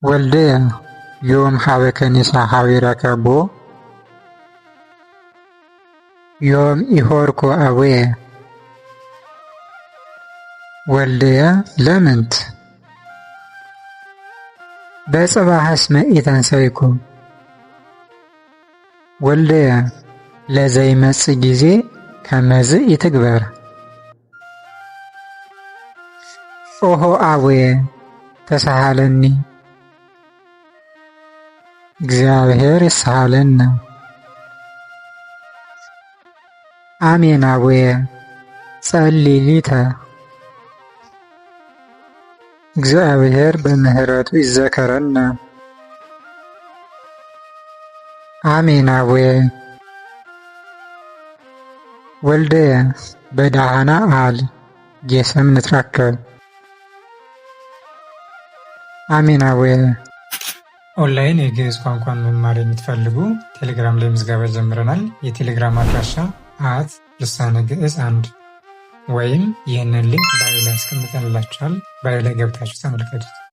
ወልደየ ዮም ሀበ ከኒሳ ሀቢረከ ቦ ዮም ኢሆርኩ አቡየ ወልደየ ለምንት በጽባሕ እስመ ኢተንሣእኩ ወልደየ ለዘይመጽእ ጊዜ ከመዝ ኢትግበር ኦሆ አቡየ ተሳሃለኒ እግዚአብሔር ይሳሃለነ አሜን አቡየ ጸልይ ሊተ እግዚአብሔር በምህረቱ ይዘከረነ አሜን አቡየ ወልደየ በዳህና አል ጌሰም ንትረከብ አሜን አቡየ። ኦንላይን የግዕዝ ቋንቋን መማር የምትፈልጉ ቴሌግራም ላይ ምዝገባ ጀምረናል። የቴሌግራም አድራሻ ልሳነ ግዕዝ 1 ወይም ይህንን ሊንክ ባዮ ላይ አስቀምጠንላችኋል። ባዮ ላይ ገብታችሁ ተመልከቱት።